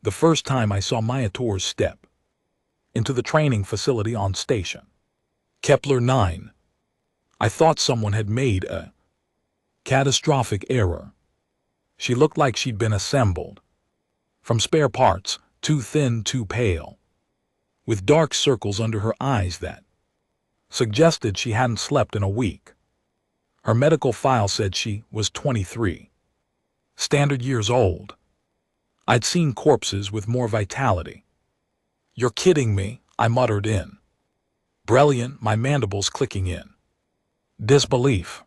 The first time I saw Maya Tours step into the training facility on station Kepler 9, I thought someone had made a catastrophic error. She looked like she'd been assembled from spare parts, too thin, too pale, with dark circles under her eyes that suggested she hadn't slept in a week. Her medical file said she was 23 standard years old. I'd seen corpses with more vitality. "You're kidding me," I muttered in. Brilliant, my mandibles clicking in disbelief.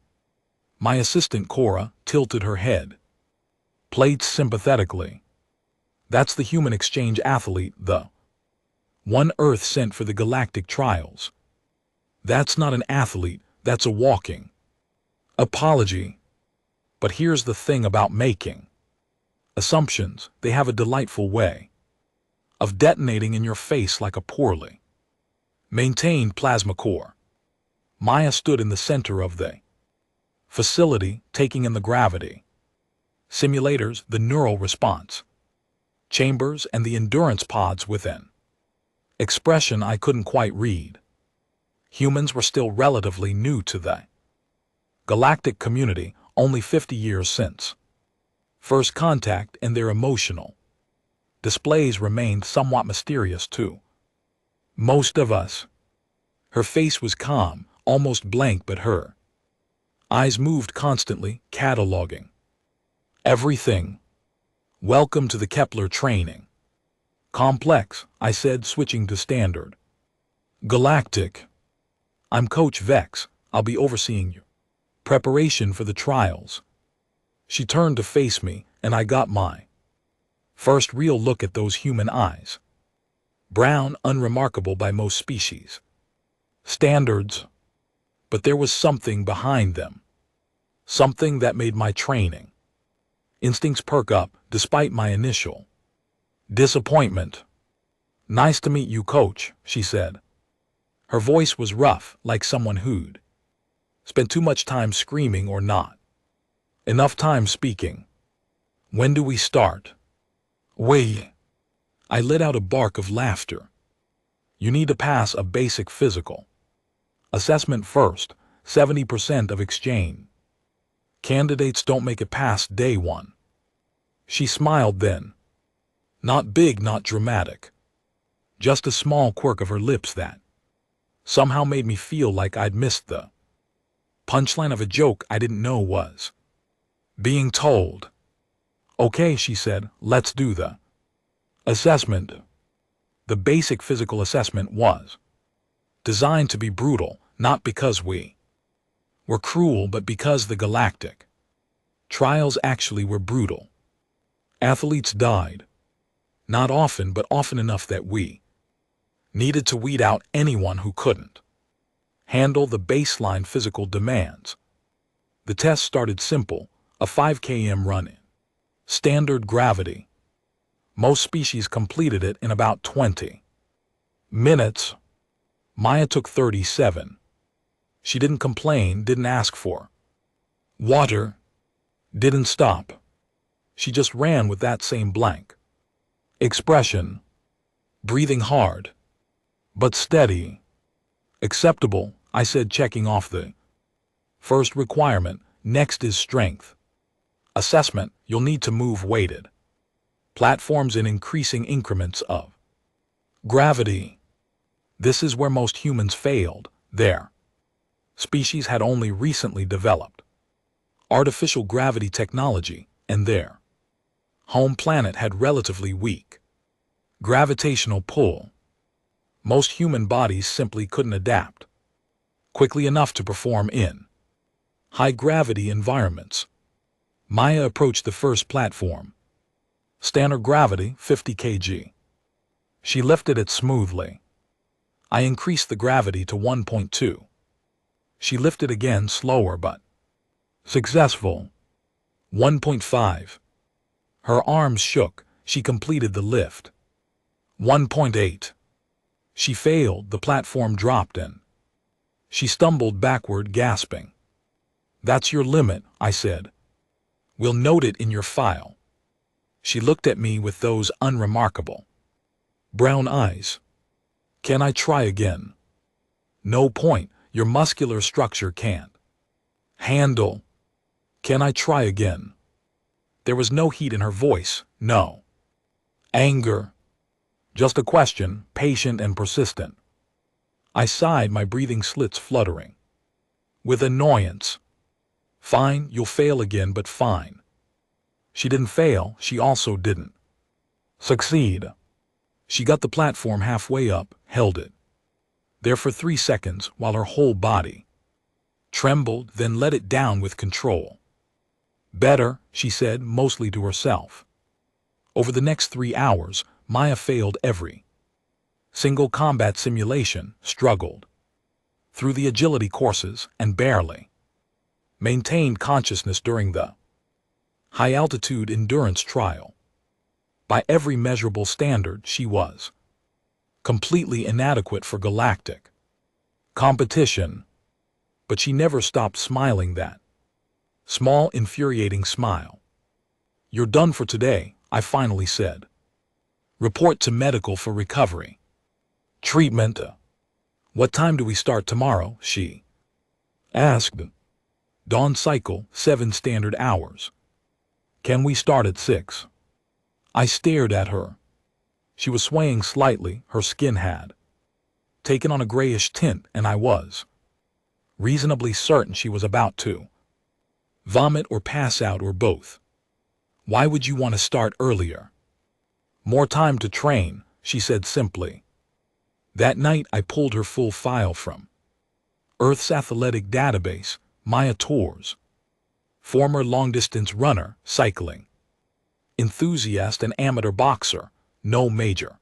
My assistant Cora tilted her head, played sympathetically. "That's the human exchange athlete, the one Earth sent for the galactic trials. That's not an athlete, that's a walking apology." But here's the thing about making assumptions: they have a delightful way of detonating in your face like a poorly maintained plasma core. Maya stood in the center of the facility, taking in the gravity simulators, the neural response chambers, and the endurance pods within. Expression I couldn't quite read. Humans were still relatively new to the galactic community, only 50 years since first contact, and their emotional displays remained somewhat mysterious too. Most of us. Her face was calm, almost blank, but her eyes moved constantly, cataloging everything. "Welcome to the Kepler training complex," I said, switching to standard galactic. "I'm Coach Vex. I'll be overseeing you preparation for the trials." She turned to face me, and I got my first real look at those human eyes. Brown, unremarkable by most species standards. But there was something behind them. Something that made my training instincts perk up, despite my initial disappointment. "Nice to meet you, Coach," she said. Her voice was rough, like someone who'd spent too much time screaming or not enough time speaking. "When do we start?" "We." I let out a bark of laughter. "You need to pass a basic physical assessment first, 70% of exchange candidates don't make it past day one." She smiled then. Not big, not dramatic. Just a small quirk of her lips that somehow made me feel like I'd missed the punchline of a joke I didn't know was being told. "Okay," she said, "let's do the assessment." The basic physical assessment was designed to be brutal, not because we were cruel, but because the galactic trials actually were brutal. Athletes died. Not often, but often enough that we needed to weed out anyone who couldn't handle the baseline physical demands. The test started simple, a 5 km run-in standard gravity. Most species completed it in about 20 minutes. Maya took 37. She didn't complain, didn't ask for water, didn't stop. She just ran with that same blank expression, breathing hard, but steady. "Acceptable," I said, checking off the first requirement. "Next is strength assessment. You'll need to move weighted platforms in increasing increments of gravity. This is where most humans failed. Their species had only recently developed artificial gravity technology, and their home planet had relatively weak gravitational pull. Most human bodies simply couldn't adapt quickly enough to perform in high-gravity environments. Maya approached the first platform. Standard gravity, 50 kg. She lifted it smoothly. I increased the gravity to 1.2. She lifted again, slower but successful. 1.5. Her arms shook. She completed the lift. 1.8. She failed. The platform dropped in. She stumbled backward, gasping. "That's your limit," I said. "We'll note it in your file." She looked at me with those unremarkable brown eyes. Can I try again? No point, your muscular structure can't handle. Can I try again? There was no heat in her voice, no anger. Just a question, patient and persistent. I sighed, my breathing slits fluttering with annoyance. Fine, you'll fail again, but fine. She didn't fail, she also didn't succeed. She got the platform halfway up, held it there for 3 seconds while her whole body trembled, then let it down with control. Better, she said, mostly to herself. Over the next 3 hours, Maya failed every single combat simulation, struggled through the agility courses, and barely maintained consciousness during the high-altitude endurance trial. By every measurable standard, she was completely inadequate for galactic competition. But she never stopped smiling, that small, infuriating smile. You're done for today, I finally said. Report to medical for recovery. Treatment. What time do we start tomorrow? She asked. Dawn cycle, 7 standard hours. Can we start at 6? I stared at her. She was swaying slightly, her skin had taken on a grayish tint, and I was reasonably certain she was about to vomit or pass out, or both. Why would you want to start earlier? More time to train, she said simply. That night I pulled her full file from Earth's athletic database, Maya Tours. Former long-distance runner, cycling enthusiast, and amateur boxer, no major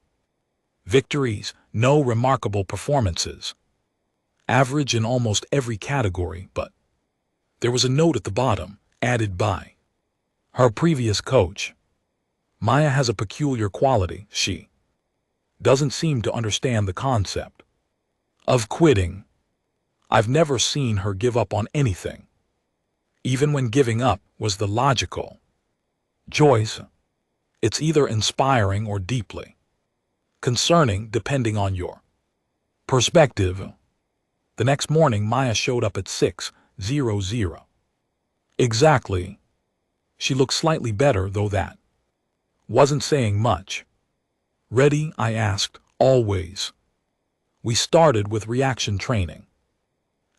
victories, no remarkable performances. Average in almost every category, but there was a note at the bottom, added by her previous coach. Maya has a peculiar quality. She doesn't seem to understand the concept of quitting. I've never seen her give up on anything, even when giving up was the logical choice. It's either inspiring or deeply concerning, depending on your perspective. The next morning, Maya showed up at 6:00. Exactly. She looked slightly better, though that wasn't saying much. Ready? I asked. Always. We started with reaction training.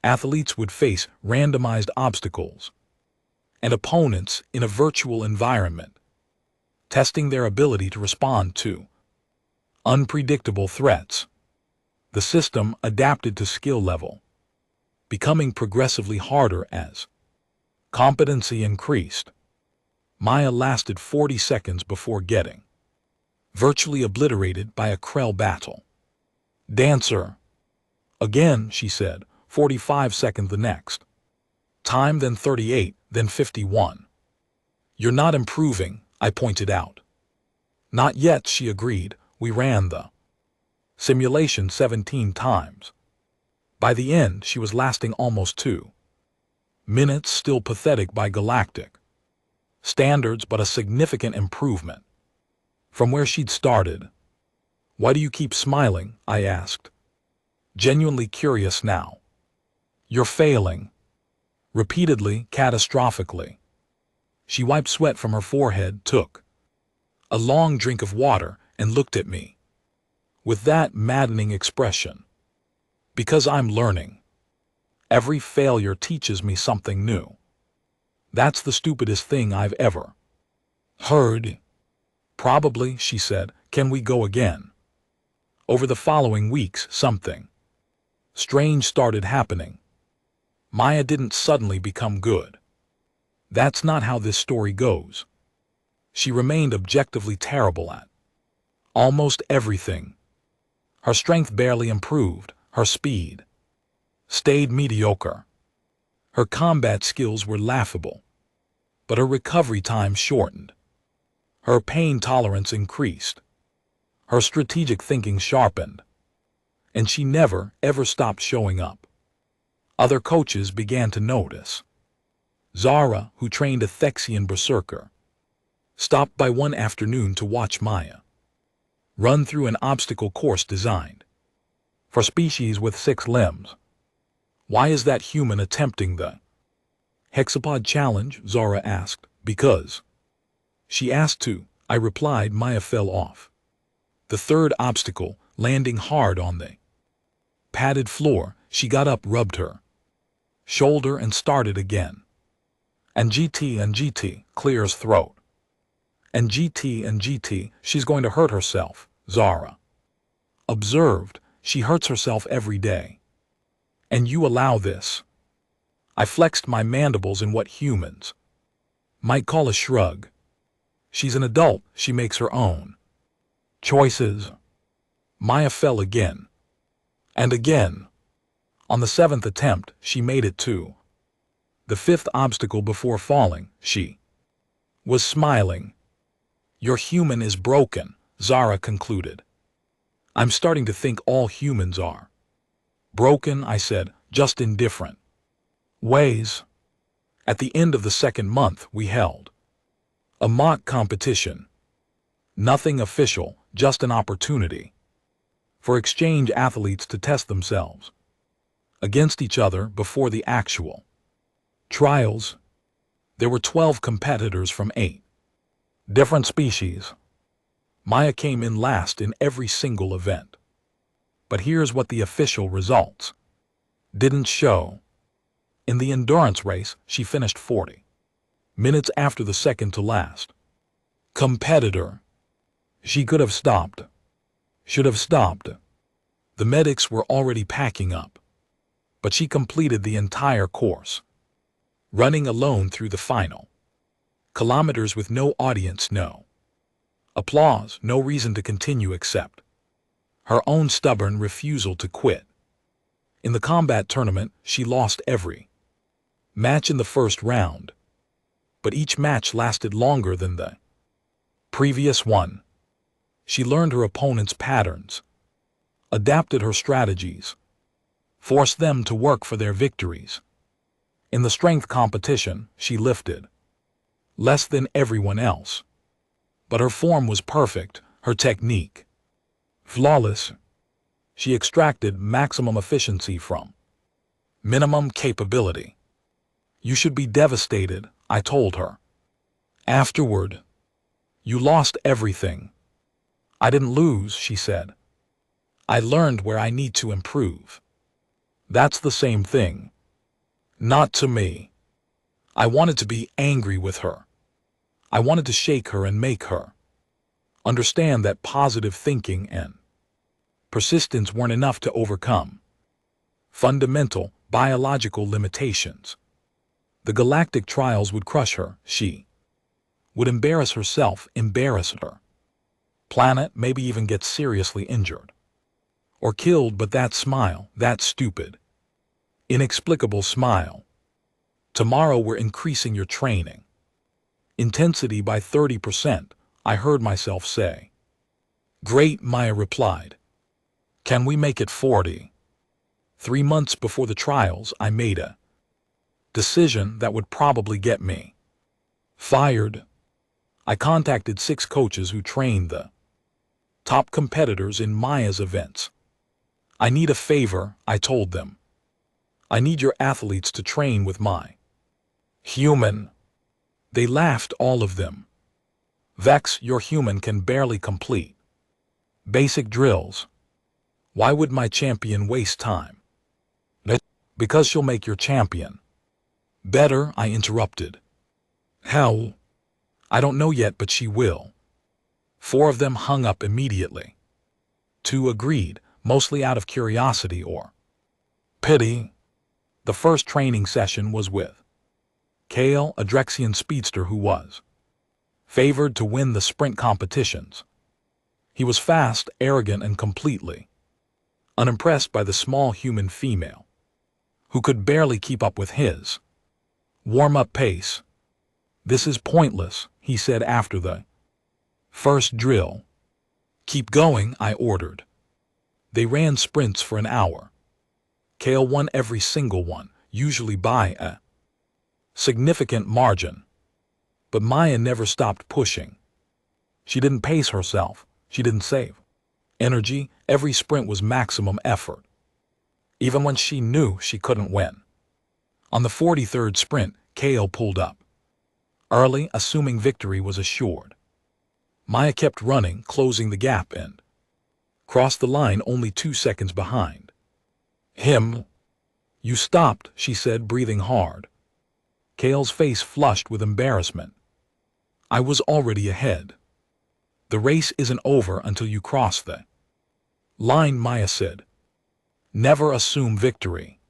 Athletes would face randomized obstacles and opponents in a virtual environment, testing their ability to respond to unpredictable threats. The system adapted to skill level, becoming progressively harder as competency increased. Maya lasted 40 seconds before getting virtually obliterated by a Krell battle dancer. Again, she said, 45 seconds the next time, then 38, then 51. You're not improving, I pointed out. Not yet, she agreed. We ran the simulation 17 times. By the end, she was lasting almost 2 minutes, still pathetic by galactic standards, but a significant improvement from where she'd started. Why do you keep smiling? I asked, genuinely curious now. You're failing. Repeatedly, catastrophically. She wiped sweat from her forehead, took a long drink of water, and looked at me with that maddening expression. Because I'm learning. Every failure teaches me something new. That's the stupidest thing I've ever heard. Probably, she said. Can we go again? Over the following weeks, something strange started happening. Maya didn't suddenly become good. That's not how this story goes. She remained objectively terrible at almost everything. Her strength barely improved, her speed stayed mediocre. Her combat skills were laughable, but her recovery time shortened. Her pain tolerance increased. Her strategic thinking sharpened. And she never, ever stopped showing up. Other coaches began to notice. Zara, who trained a Thexian berserker, Stopped by one afternoon to watch Maya run through an obstacle course designed for species with 6 limbs. Why is that human attempting the hexapod challenge? Zara asked. Because she asked to, I replied. Maya fell off the 3rd obstacle, landing hard on the padded floor. She got up, rubbed her shoulder, and started again. And GT, clears throat. And GT, she's going to hurt herself, Zara observed. She hurts herself every day. And you allow this? I flexed my mandibles in what humans might call a shrug. She's an adult, she makes her own choices. Maya fell again. And again. On the 7th attempt, she made it to the 5th obstacle. Before falling, she was smiling. Your human is broken, Zara concluded. I'm starting to think all humans are broken, I said, just in different ways. At the end of the 2nd month, we held a mock competition. Nothing official, just an opportunity for exchange athletes to test themselves against each other before the actual trials. There were 12 competitors from 8 different species. Maya came in last in every single event. But here's what the official results didn't show. In the endurance race, she finished 40 minutes after the second to last competitor. She could have stopped. Should have stopped. The medics were already packing up. But she completed the entire course, running alone through the final kilometers with no audience, no applause, no reason to continue except her own stubborn refusal to quit. In the combat tournament, she lost every match in the first round, but each match lasted longer than the previous one. She learned her opponent's patterns, adapted her strategies, forced them to work for their victories. In the strength competition, she lifted less than everyone else. But her form was perfect, her technique flawless. She extracted maximum efficiency from minimum capability. You should be devastated, I told her. Afterward, you lost everything. I didn't lose, she said. I learned where I need to improve. That's the same thing. Not to me. I wanted to be angry with her. I wanted to shake her and make her understand that positive thinking and persistence weren't enough to overcome fundamental biological limitations. The galactic trials would crush her. She would embarrass herself, embarrass her planet, maybe even get seriously injured or killed. But that smile, that stupid, inexplicable smile. Tomorrow we're increasing your training intensity by 30%, I heard myself say. Great, Maya replied. Can we make it 40? 3 months before the trials, I made a decision that would probably get me fired. I contacted 6 coaches who trained the top competitors in Maya's events. I need a favor, I told them. I need your athletes to train with my human. They laughed, all of them. Vex, your human can barely complete basic drills. Why would my champion waste time? Because she'll make your champion better, I interrupted. How? I don't know yet, but she will. 4 of them hung up immediately. 2 agreed, mostly out of curiosity or pity. The first training session was with Kale, a Drexian speedster who was favored to win the sprint competitions. He was fast, arrogant, and completely unimpressed by the small human female who could barely keep up with his warm-up pace. This is pointless, he said after the first drill. Keep going, I ordered. They ran sprints for an hour. Kale won every single one, usually by a significant margin. But Maya never stopped pushing. She didn't pace herself. She didn't save energy. Every sprint was maximum effort, even when she knew she couldn't win. On the 43rd sprint, Kale pulled up early, assuming victory was assured. Maya kept running, closing the gap, and crossed the line only 2 seconds behind him. "You stopped," she said, breathing hard. Kale's face flushed with embarrassment. "I was already ahead. The race isn't over until you cross the line," Maya said. "Never assume victory."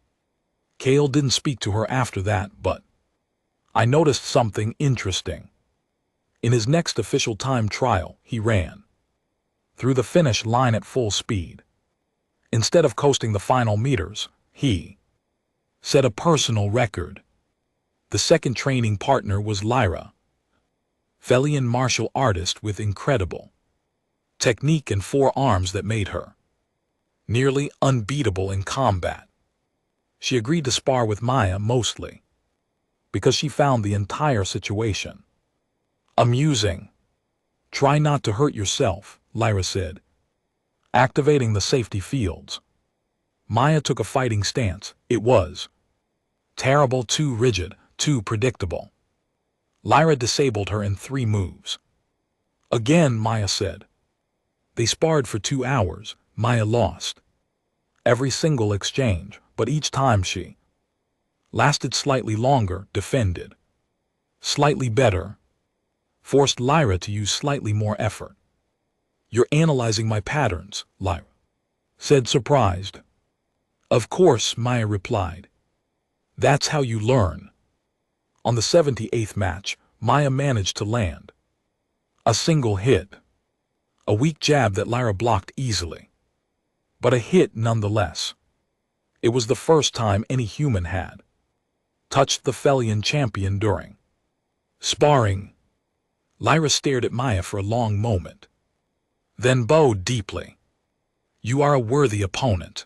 Kale didn't speak to her after that, but I noticed something interesting. In his next official time trial, he ran through the finish line at full speed. Instead of coasting the final meters, he set a personal record. The second training partner was Lyra, Felian martial artist with incredible technique and 4 arms that made her nearly unbeatable in combat. She agreed to spar with Maya mostly because she found the entire situation amusing. "Try not to hurt yourself," Lyra said, activating the safety fields. Maya took a fighting stance. It was terrible, too rigid, too predictable. Lyra disabled her in 3 moves. "Again," Maya said. They sparred for 2 hours. Maya lost every single exchange, but each time she lasted slightly longer, defended slightly better, forced Lyra to use slightly more effort. "You're analyzing my patterns," Lyra said, surprised. "Of course," Maya replied. "That's how you learn." On the 78th match, Maya managed to land a single hit. A weak jab that Lyra blocked easily, but a hit nonetheless. It was the first time any human had touched the Felian champion during sparring. Lyra stared at Maya for a long moment, then bowed deeply. "You are a worthy opponent."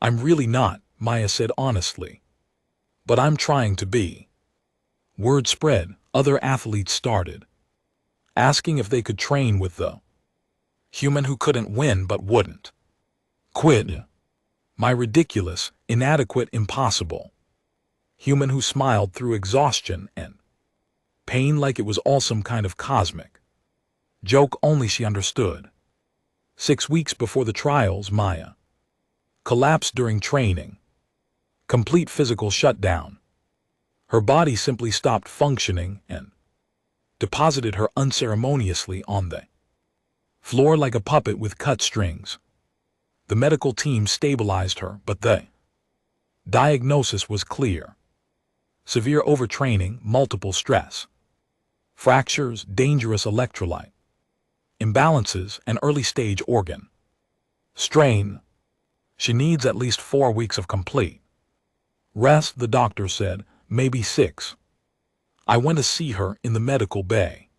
"I'm really not," Maya said honestly. "But I'm trying to be." Word spread. Other athletes started asking if they could train with the human who couldn't win but wouldn't quit. My ridiculous, inadequate, impossible human who smiled through exhaustion and pain like it was all some kind of cosmic joke only she understood. 6 weeks before the trials, Maya collapsed during training. Complete physical shutdown. Her body simply stopped functioning and deposited her unceremoniously on the floor like a puppet with cut strings. The medical team stabilized her, but the diagnosis was clear: severe overtraining, multiple stress fractures, dangerous electrolyte imbalances, and early-stage organ strain. She needs at least 4 weeks of complete rest, the doctor said, maybe 6. I went to see her in the medical bay.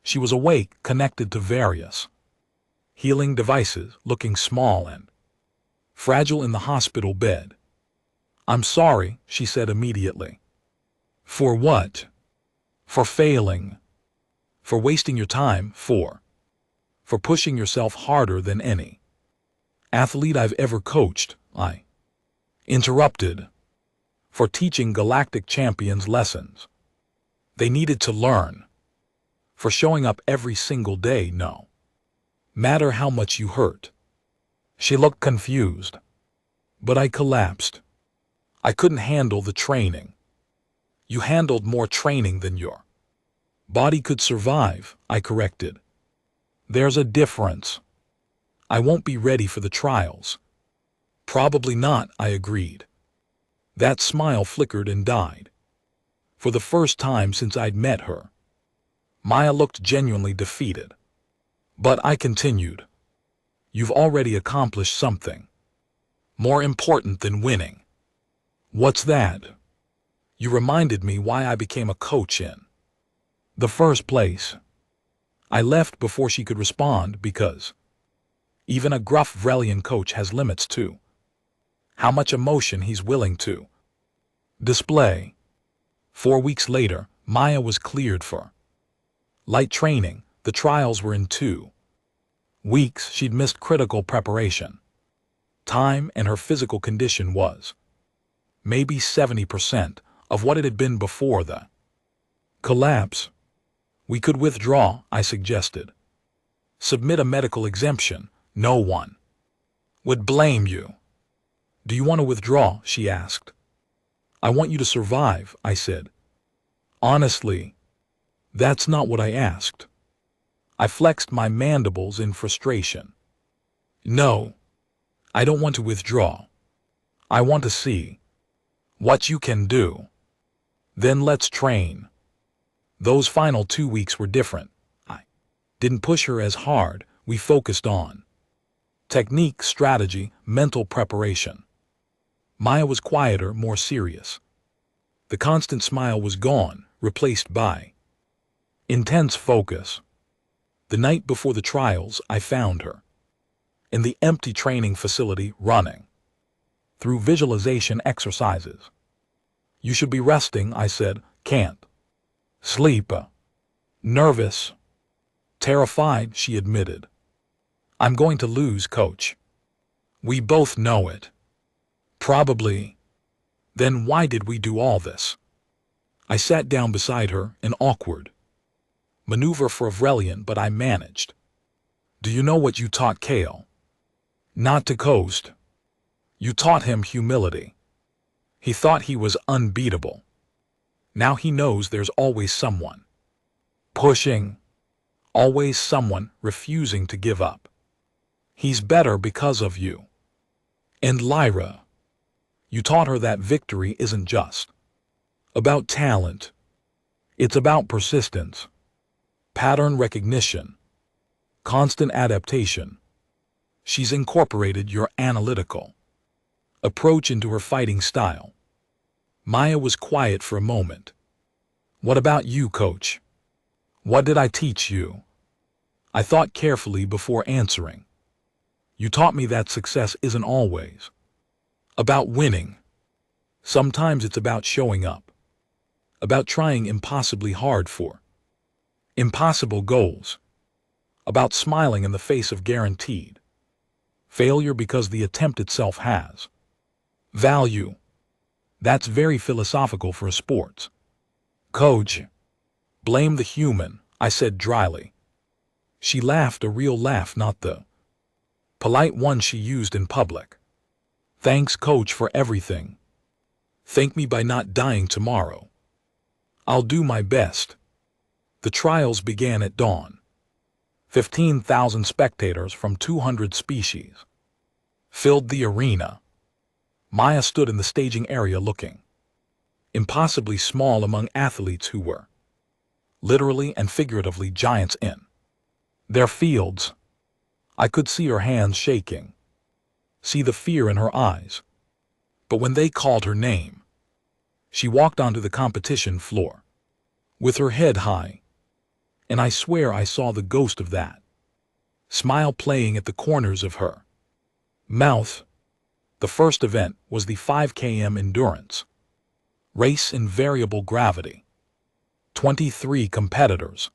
She was awake, connected to various healing devices, looking small and fragile in the hospital bed. "I'm sorry," she said immediately. "For what?" "For failing. For wasting your time. For pushing yourself harder than any athlete I've ever coached," I interrupted. "For teaching galactic champions lessons they needed to learn. For showing up every single day, no matter how much you hurt." She looked confused. "But I collapsed. I couldn't handle the training." "You handled more training than your body could survive," I corrected. "There's a difference." "I won't be ready for the trials." "Probably not," I agreed. That smile flickered and died. For the first time since I'd met her, Maya looked genuinely defeated. But I continued. "You've already accomplished something more important than winning." "What's that?" "You reminded me why I became a coach in the first place." I left before she could respond, because even a gruff Vrelian coach has limits to how much emotion he's willing to display. 4 weeks later, Maya was cleared for light training. The trials were in 2 weeks. She'd missed critical preparation time, and her physical condition was maybe 70% of what it had been before the collapse. We could withdraw, I suggested. Submit a medical exemption. No one would blame you. Do you want to withdraw? She asked. I want you to survive, I said. Honestly, that's not what I asked. I flexed my mandibles in frustration. No, I don't want to withdraw. I want to see what you can do. Then let's train. Those final 2 weeks were different. I didn't push her as hard. We focused on technique, strategy, mental preparation. Maya was quieter, more serious. The constant smile was gone, replaced by intense focus. The night before the trials, I found her in the empty training facility, running through visualization exercises. You should be resting, I said. Can't sleep. Nervous. Terrified, she admitted. I'm going to lose, coach. We both know it. Probably. Then why did we do all this? I sat down beside her, an awkward maneuver for Avrelian, but I managed. Do you know what you taught Kale? Not to coast. You taught him humility. He thought he was unbeatable. Now he knows there's always someone pushing, always someone refusing to give up. He's better because of you. And Lyra, you taught her that victory isn't just about talent. It's about persistence, pattern recognition, constant adaptation. She's incorporated your analytical approach into her fighting style. Maya was quiet for a moment. What about you, coach? What did I teach you? I thought carefully before answering. You taught me that success isn't always about winning. Sometimes it's about showing up, about trying impossibly hard for impossible goals, about smiling in the face of guaranteed failure because the attempt itself has value. That's very philosophical for a sports coach. Blame the human, I said dryly. She laughed, a real laugh, not the polite one she used in public. Thanks, coach, for everything. Thank me by not dying tomorrow. I'll do my best. The trials began at dawn. 15,000 spectators from 200 species filled the arena. Maya stood in the staging area looking impossibly small among athletes who were literally and figuratively giants in their fields. I could see her hands shaking, see the fear in her eyes. But when they called her name, she walked onto the competition floor with her head high, and I swear I saw the ghost of that smile playing at the corners of her mouth. The first event was the 5 km endurance race in variable gravity. 23 competitors.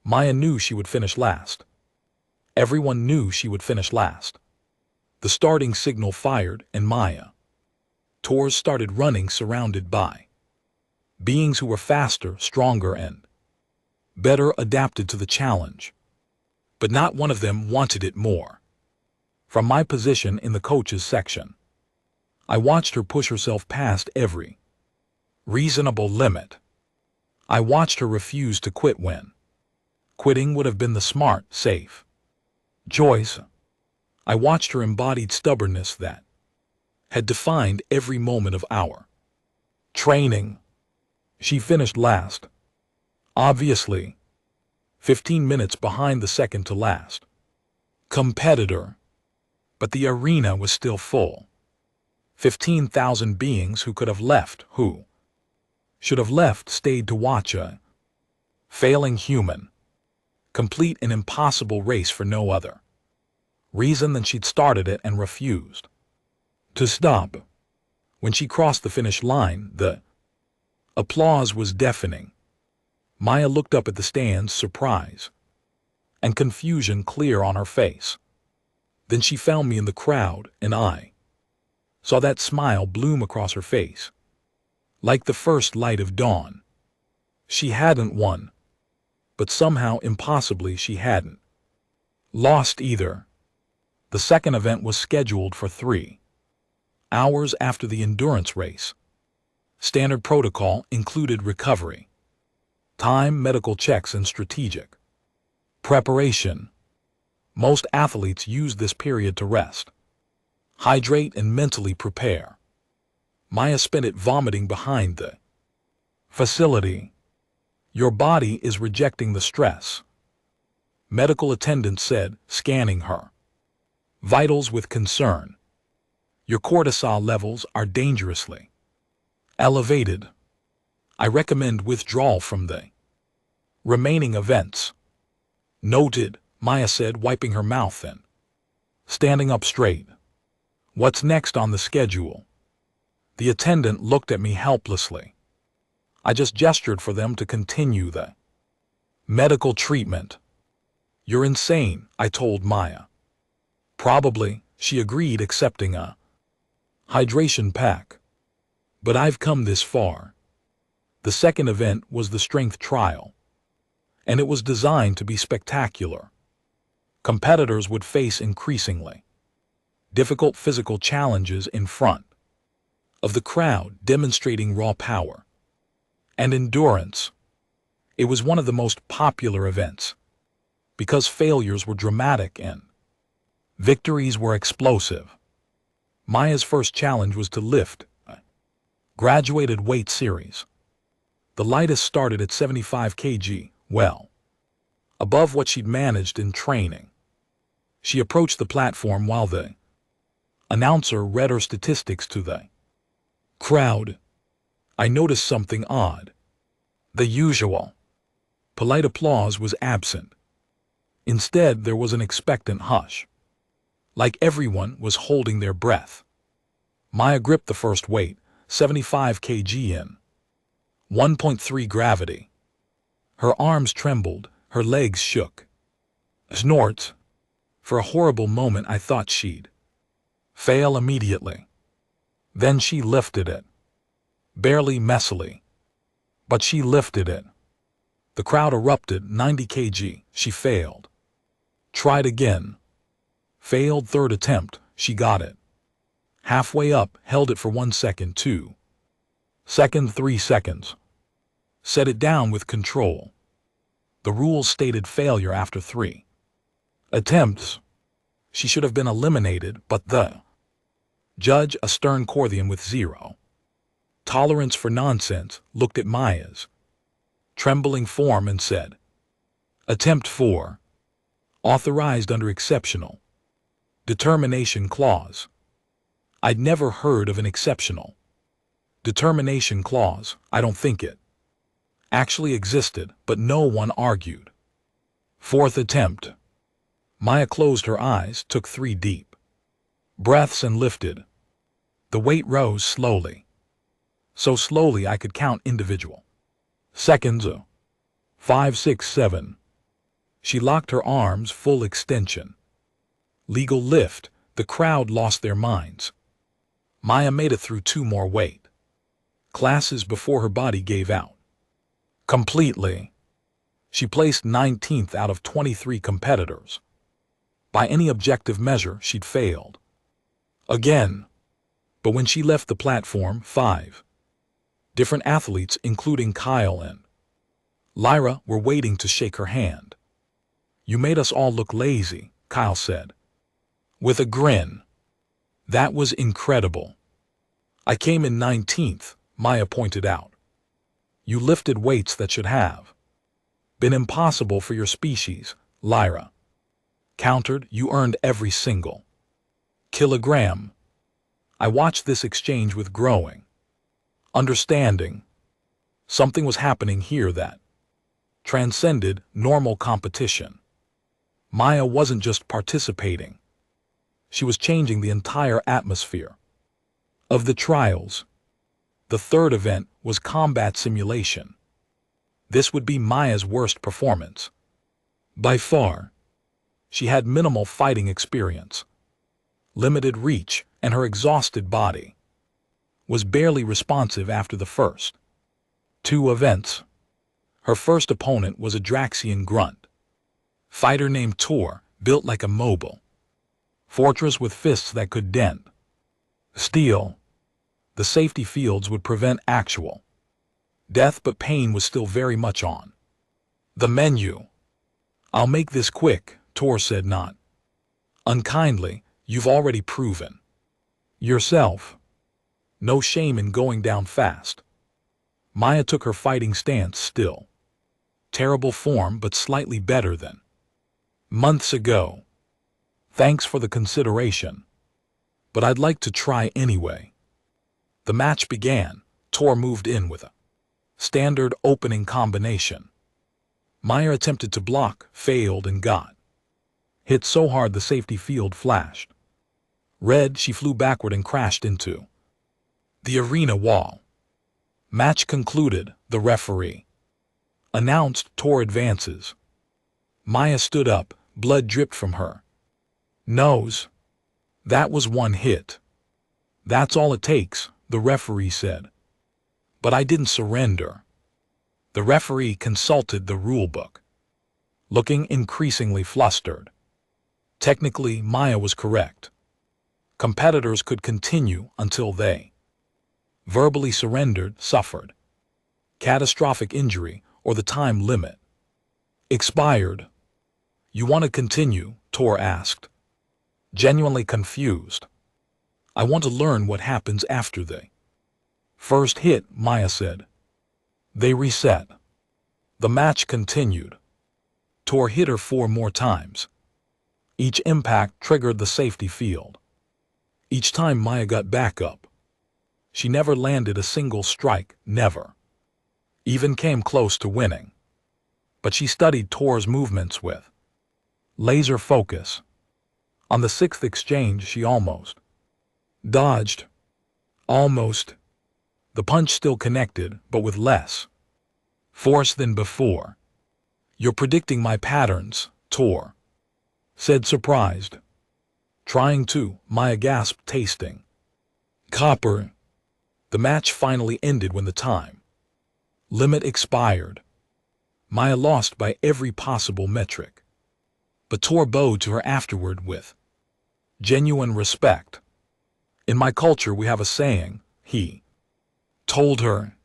Maya knew she would finish last. Everyone knew she would finish last. The starting signal fired, and Maya Tours started running, surrounded by beings who were faster, stronger, and better adapted to the challenge. But not one of them wanted it more. From my position in the coaches section, I watched her push herself past every reasonable limit. I watched her refuse to quit when quitting would have been the smart, safe choice. I watched her embodied stubbornness that had defined every moment of our training. She finished last, obviously, 15 minutes behind the second to last competitor. But the arena was still full. 15,000 beings who could have left, who should have left, stayed to watch a failing human complete an impossible race for no other reason than she'd started it and refused to stop. When she crossed the finish line, the applause was deafening. Maya looked up at the stands, surprise and confusion clear on her face. Then she found me in the crowd, and I saw that smile bloom across her face, like the first light of dawn. She hadn't won, but somehow, impossibly, she hadn't lost either. The second event was scheduled for 3 hours after the endurance race. Standard protocol included recovery time, medical checks, and strategic preparation. Most athletes use this period to rest, hydrate, and mentally prepare. Maya spent it vomiting behind the facility. Your body is rejecting the stress, medical attendant said, scanning her vitals with concern. Your cortisol levels are dangerously elevated. I recommend withdrawal from the remaining events. Noted, Maya said, wiping her mouth and standing up straight. What's next on the schedule? The attendant looked at me helplessly. I just gestured for them to continue the medical treatment. You're insane, I told Maya. Probably, she agreed, accepting a hydration pack. But I've come this far. The second event was the strength trial, and it was designed to be spectacular. Competitors would face increasingly difficult physical challenges in front of the crowd, demonstrating raw power and endurance. It was one of the most popular events because failures were dramatic and victories were explosive. Maya's first challenge was to lift a graduated weight series. The lightest started at 75 kg, well above what she'd managed in training. She approached the platform while the announcer read her statistics to the crowd. I noticed something odd. The usual polite applause was absent. Instead, there was an expectant hush, like everyone was holding their breath. Maya gripped the first weight, 75 kg in 1.3 gravity. Her arms trembled, her legs shook. Snorts. For a horrible moment I thought she'd fail immediately. Then she lifted it. Barely, messily. But she lifted it. The crowd erupted. 90 kg. She failed. Tried again. Failed. Third attempt. She got it. Halfway up, held it for 1 second, 2 seconds, 3 seconds. Set it down with control. The rules stated failure after 3 attempts. She should have been eliminated, but the judge, a stern Corthian with 0 tolerance for nonsense, looked at Maya's trembling form and said, Attempt 4. Authorized under exceptional determination clause. I'd never heard of an exceptional determination clause. I don't think it actually existed, but no one argued. Fourth attempt. Maya closed her eyes, took 3 deep breaths and lifted. The weight rose slowly. So slowly I could count individual seconds. 5, 6, 7. She locked her arms, full extension. Legal lift. The crowd lost their minds. Maya made it through 2 more weight classes before her body gave out completely. She placed 19th out of 23 competitors. By any objective measure, she'd failed again. But when she left the platform, 5 different athletes, including Kyle and Lyra, were waiting to shake her hand. You made us all look lazy, Kyle said, with a grin. That was incredible. I came in 19th, Maya pointed out. You lifted weights that should have been impossible for your species, Lyra countered. You earned every single kilogram. I watched this exchange with growing understanding. Something was happening here that transcended normal competition. Maya wasn't just participating. She was changing the entire atmosphere of the trials. The third event was combat simulation. This would be Maya's worst performance. By far. She had minimal fighting experience, limited reach, and her exhausted body was barely responsive after the first two events. Her first opponent was a Draxian grunt fighter named Tor, built like a mobile fortress with fists that could dent steel. The safety fields would prevent actual death, but pain was still very much on the menu. "I'll make this quick," Tor said, not unkindly. "You've already proven yourself. No shame in going down fast." Maya took her fighting stance, still terrible form, but slightly better than months ago. "Thanks for the consideration, but I'd like to try anyway." The match began. Tor moved in with a standard opening combination. Maya attempted to block, failed, and got hit so hard the safety field flashed red. She flew backward and crashed into the arena wall. Match concluded. The referee announced Tor advances. Maya stood up. Blood dripped from her nose. "That was one hit. That's all it takes," the referee said. "But I didn't surrender." The referee consulted the rulebook, looking increasingly flustered. Technically, Maya was correct. Competitors could continue until they verbally surrendered, suffered catastrophic injury, or the time limit expired. "You want to continue?" Tor asked, genuinely confused. "I want to learn what happens after the first hit," Maya said. They reset. The match continued. Tor hit her 4 more times. Each impact triggered the safety field. Each time Maya got back up. She never landed a single strike, never even came close to winning. But she studied Tor's movements with laser focus. On the 6th exchange, she almost dodged. Almost. The punch still connected, but with less force than before. "You're predicting my patterns," Tor said, surprised. "Trying to," Maya gasped, tasting copper. The match finally ended when the time limit expired. Maya lost by every possible metric, but Tor bowed to her afterward with genuine respect. "In my culture we have a saying," he told her.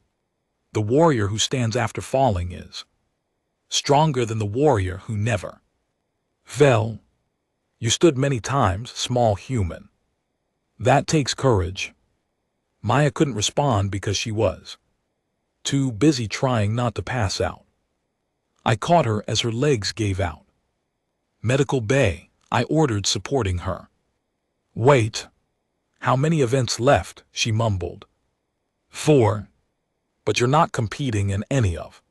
"The warrior who stands after falling is stronger than the warrior who never fell. You stood many times, small human. That takes courage." Maya couldn't respond because she was too busy trying not to pass out. I caught her as her legs gave out. "Medical bay," I ordered, supporting her. "Wait. How many events left?" she mumbled. 4. "But you're not competing in any of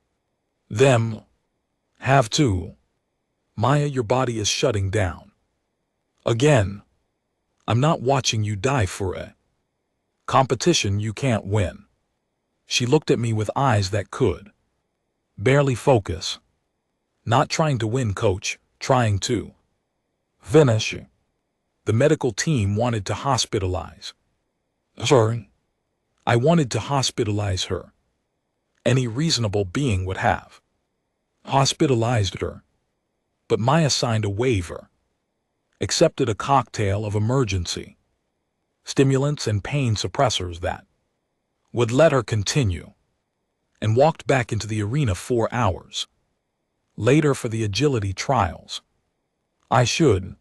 them." "Have to." "Maya, your body is shutting down. Again. I'm not watching you die for a competition you can't win." She looked at me with eyes that could barely focus. "Not trying to win, coach. Trying to finish." The medical team wanted to hospitalize her. I wanted to hospitalize her. Any reasonable being would have hospitalized her. But Maya signed a waiver, accepted a cocktail of emergency stimulants and pain suppressors that would let her continue, and walked back into the arena 4 hours later for the agility trials. I should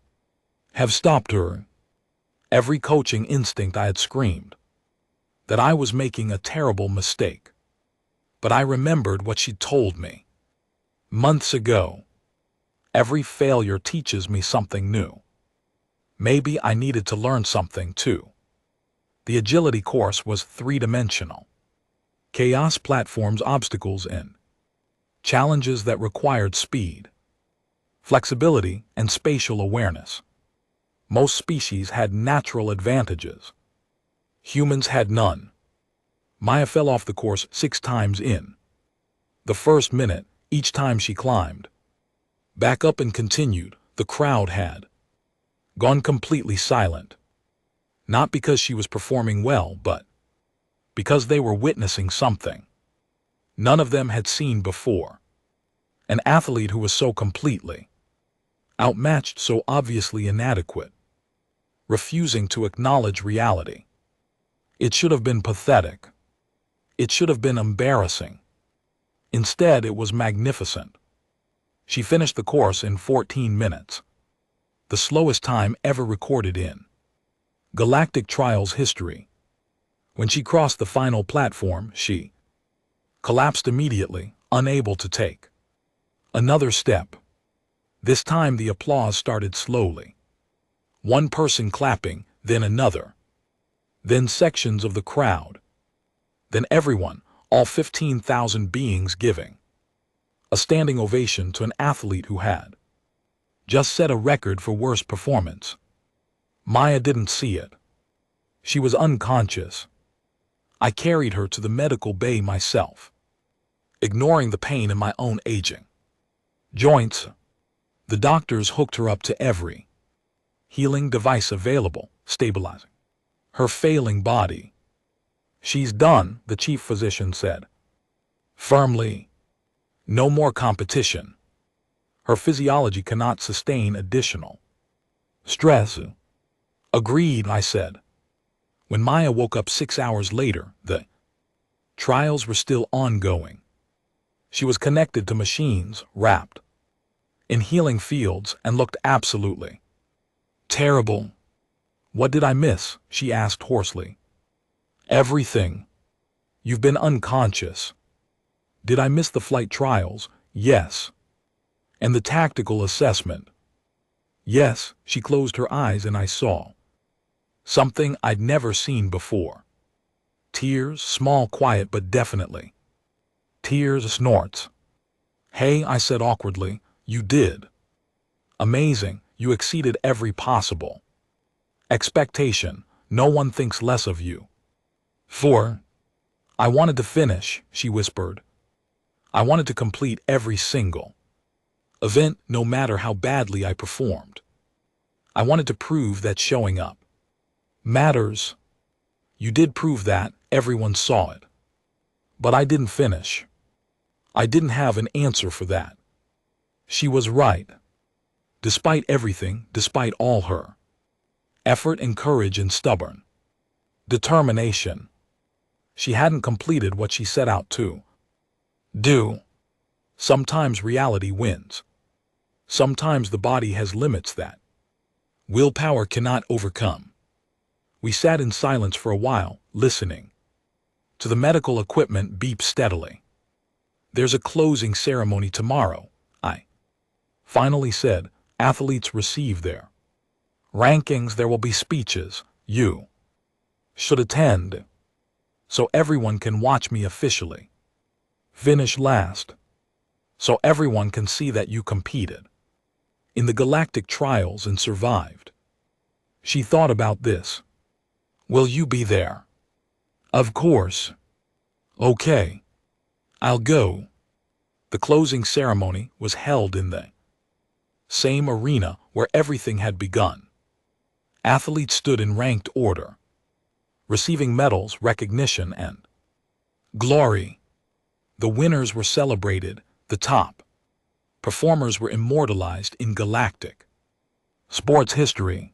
have stopped her. Every coaching instinct I had screamed that I was making a terrible mistake. But I remembered what she'd told me months ago. Every failure teaches me something new. Maybe I needed to learn something too. The agility course was 3-dimensional. Chaos platforms, obstacles, and challenges that required speed, flexibility, and spatial awareness. Most species had natural advantages. Humans had none. Maya fell off the course 6 times in The first minute, each time she climbed back up and continued, the crowd had gone completely silent. Not because she was performing well, but because they were witnessing something none of them had seen before. An athlete who was so completely outmatched, so obviously inadequate, refusing to acknowledge reality. It should have been pathetic. It should have been embarrassing. Instead, it was magnificent. She finished the course in 14 minutes, the slowest time ever recorded in galactic trials history. When she crossed the final platform, she collapsed immediately, unable to take another step. This time the applause started slowly. One person clapping, then another, then sections of the crowd, then everyone, all 15,000 beings giving a standing ovation to an athlete who had just set a record for worst performance. Maya didn't see it. She was unconscious. I carried her to the medical bay myself, ignoring the pain in my own aging joints. The doctors hooked her up to every healing device available, stabilizing her failing body. She's done, the chief physician said firmly. No more competition. Her physiology cannot sustain additional stress. Agreed, I said. When Maya woke up 6 hours later, the trials were still ongoing. She was connected to machines, wrapped in healing fields, and looked absolutely terrible. What did I miss? She asked hoarsely. Everything. You've been unconscious. Did I miss the flight trials? Yes. And the tactical assessment? Yes. She closed her eyes and I saw something I'd never seen before. Tears, small, quiet, but definitely tears, snorts. Hey, I said awkwardly, you did amazing. You exceeded every possible expectation. No one thinks less of you. I wanted to finish, she whispered. I wanted to complete every single event, no matter how badly I performed. I wanted to prove that showing up matters. You did prove that, everyone saw it. But I didn't finish. I didn't have an answer for that. She was right. Despite everything, despite all her effort and courage and stubborn determination, she hadn't completed what she set out to do. Sometimes reality wins. Sometimes the body has limits that willpower cannot overcome. We sat in silence for a while, listening to the medical equipment beep steadily. There's a closing ceremony tomorrow, I finally said. Athletes receive their rankings. There will be speeches. You should attend, so everyone can watch me officially finish last, so everyone can see that you competed in the galactic trials and survived. She thought about this. Will you be there? Of course. Okay. I'll go. The closing ceremony was held in the same arena where everything had begun. Athletes stood in ranked order, receiving medals, recognition, and glory. The winners were celebrated, the top performers were immortalized in galactic sports history.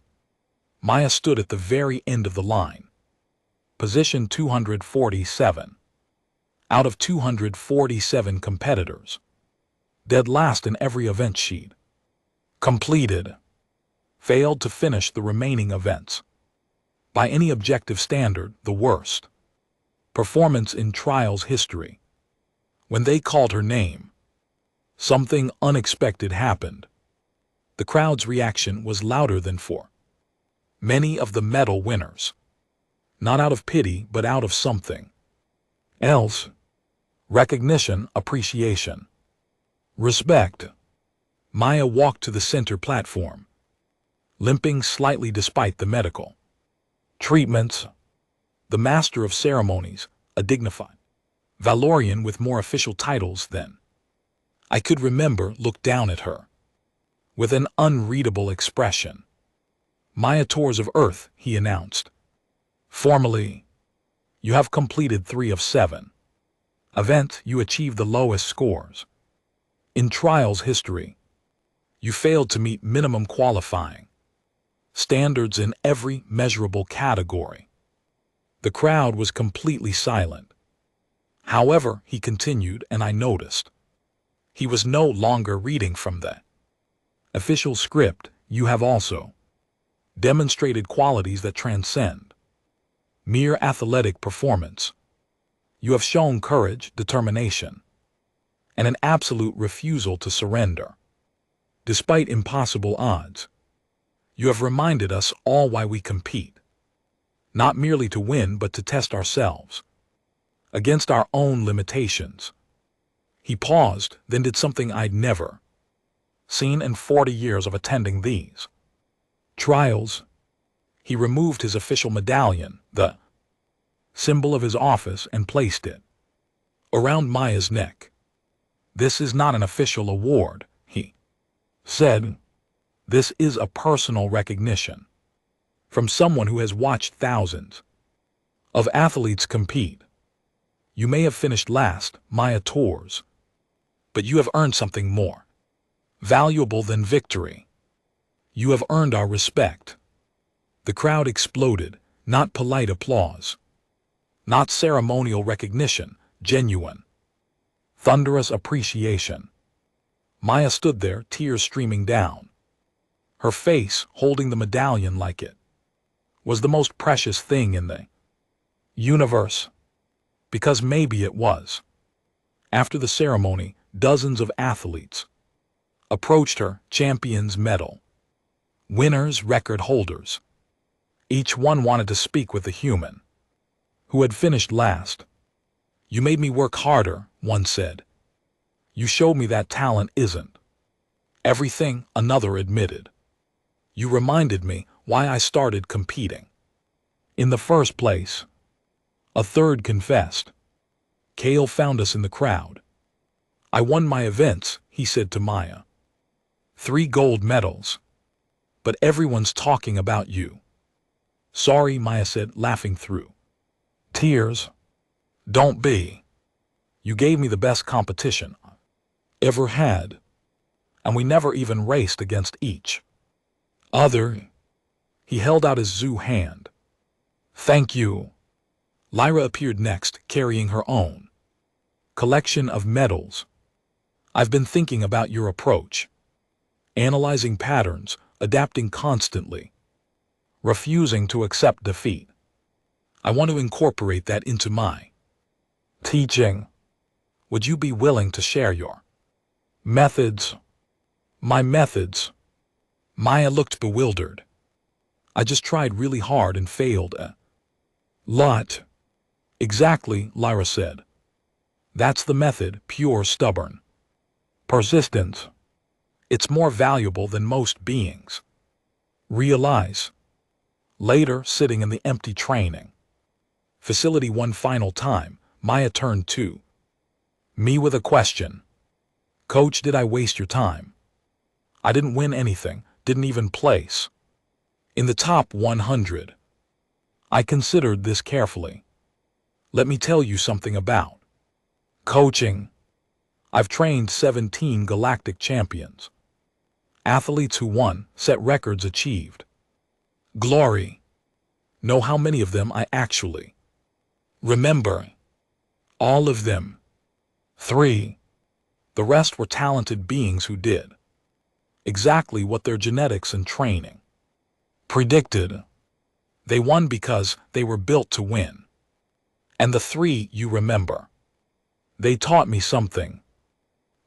Maya stood at the very end of the line, position 247. Out of 247 competitors, dead last in every event she'd completed, failed to finish the remaining events. By any objective standard, the worst performance in trials history. When they called her name, something unexpected happened. The crowd's reaction was louder than for many of the medal winners. Not out of pity, but out of something else. Recognition, appreciation, respect. Maya walked to the center platform, limping slightly despite the medical treatments. The master of ceremonies, a dignified Valorian with more official titles than I could remember, looked down at her with an unreadable expression. Maya Tours of Earth, he announced. Formally, you have completed 3 of 7. Event, you achieved the lowest scores. In trials history, you failed to meet minimum qualifying standards in every measurable category. The crowd was completely silent. However, he continued, and I noticed he was no longer reading from the official script. You have also demonstrated qualities that transcend mere athletic performance. You have shown courage, determination, and an absolute refusal to surrender. Despite impossible odds, you have reminded us all why we compete, not merely to win but to test ourselves against our own limitations. He paused, then did something I'd never seen in 40 years of attending these trials. He removed his official medallion, the symbol of his office, and placed it around Maya's neck. This is not an official award, he said. This is a personal recognition from someone who has watched thousands of athletes compete. You may have finished last, Maya Tours, but you have earned something more valuable than victory. You have earned our respect. The crowd exploded, not polite applause, not ceremonial recognition, genuine, thunderous appreciation. Maya stood there, tears streaming down. Her face, holding the medallion like it was the most precious thing in the universe. Because maybe it was. After the ceremony, dozens of athletes approached her, champions, medal winners, record holders. Each one wanted to speak with the human who had finished last. You made me work harder, one said. You showed me that talent isn't everything, another admitted. You reminded me why I started competing in the first place, a third confessed. Kale found us in the crowd. I won my events, he said to Maya. 3 gold medals. But everyone's talking about you. Sorry, Maya said, laughing through tears. Don't be. You gave me the best competition I ever had, and we never even raced against each other. He held out his zoo hand. Thank you. Lyra appeared next, carrying her own collection of medals. I've been thinking about your approach, analyzing patterns, adapting constantly, refusing to accept defeat. I want to incorporate that into my teaching. Would you be willing to share your methods? My methods? Maya looked bewildered. I just tried really hard and failed a lot. Exactly, Lyra said. That's the method, pure stubborn persistence. It's more valuable than most beings realize. Later, sitting in the empty training facility one final time, Maya turned to me with a question. Coach, did I waste your time? I didn't win anything, didn't even place in the top 100. I considered this carefully. Let me tell you something about coaching. I've trained 17 galactic champions, athletes who won, set records, achieved glory. Know how many of them I actually remember? All of them. 3. The rest were talented beings who did exactly what their genetics and training predicted. They won because they were built to win. And the 3 you remember, they taught me something.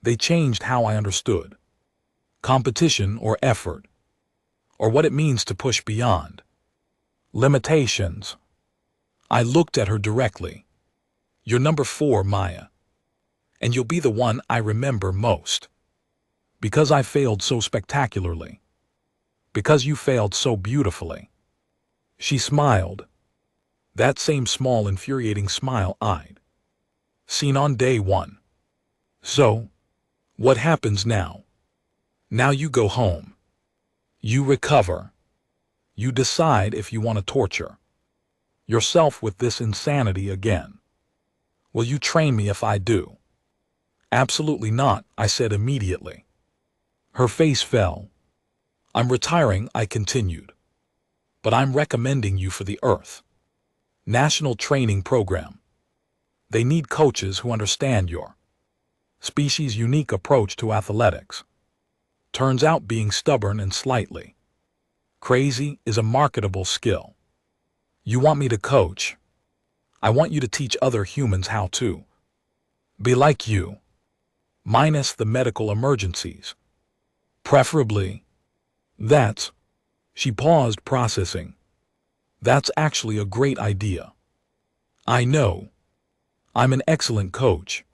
They changed how I understood competition or effort, or what it means to push beyond limitations. I looked at her directly. You're number 4, Maya, and you'll be the one I remember most. Because I failed so spectacularly. Because you failed so beautifully. She smiled. That same small, infuriating smile I'd Seen on day 1. So, what happens now? Now you go home. You recover. You decide if you want to torture yourself with this insanity again. Will you train me if I do? Absolutely not, I said immediately. Her face fell. I'm retiring, I continued. But I'm recommending you for the Earth National Training Program. They need coaches who understand your species' unique approach to athletics. Turns out being stubborn and slightly crazy is a marketable skill. You want me to coach? I want you to teach other humans how to be like you, minus the medical emergencies. Preferably. That's. She paused, processing. That's actually a great idea. I know. I'm an excellent coach.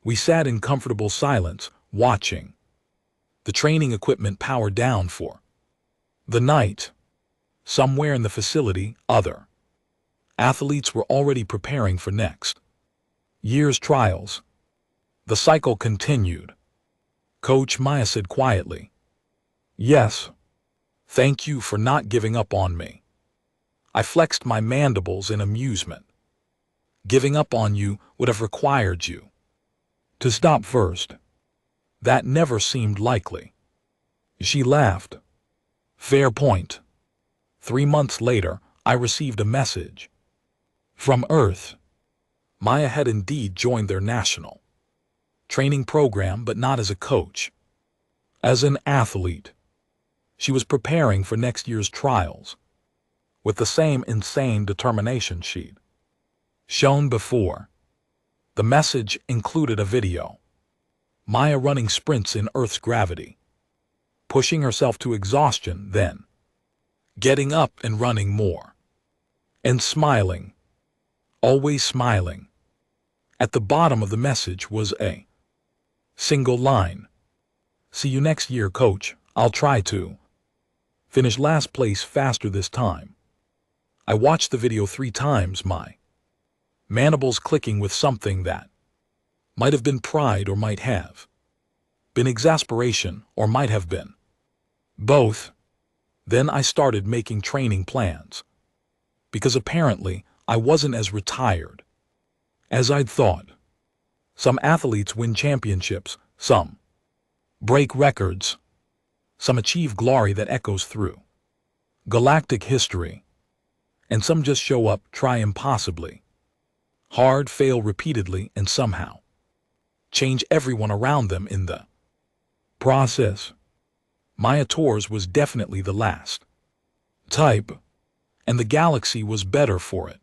We sat in comfortable silence, watching the training equipment power down for the night. Somewhere in the facility, other athletes were already preparing for next year's trials. The cycle continued. Coach Maya said quietly, "Yes. Thank you for not giving up on me." I flexed my mandibles in amusement. Giving up on you would have required you to stop first. That never seemed likely. She laughed. Fair point. 3 months later, I received a message from Earth. Maya had indeed joined their national training program, but not as a coach. As an athlete. She was preparing for next year's trials with the same insane determination she'd shown before. The message included a video. Maya running sprints in Earth's gravity, pushing herself to exhaustion, then getting up and running more. And smiling. Always smiling. At the bottom of the message was a single line. See you next year, coach. I'll try to finish last place faster this time. I watched the video 3 times, my mandibles clicking with something that might have been pride or might have been exasperation or might have been both. Then I started making training plans, because apparently I wasn't as retired as I'd thought. Some athletes win championships, some break records, some achieve glory that echoes through galactic history, and some just show up, try impossibly hard, fail repeatedly, and somehow change everyone around them in the process. Maya Tours was definitely the last type, and the galaxy was better for it.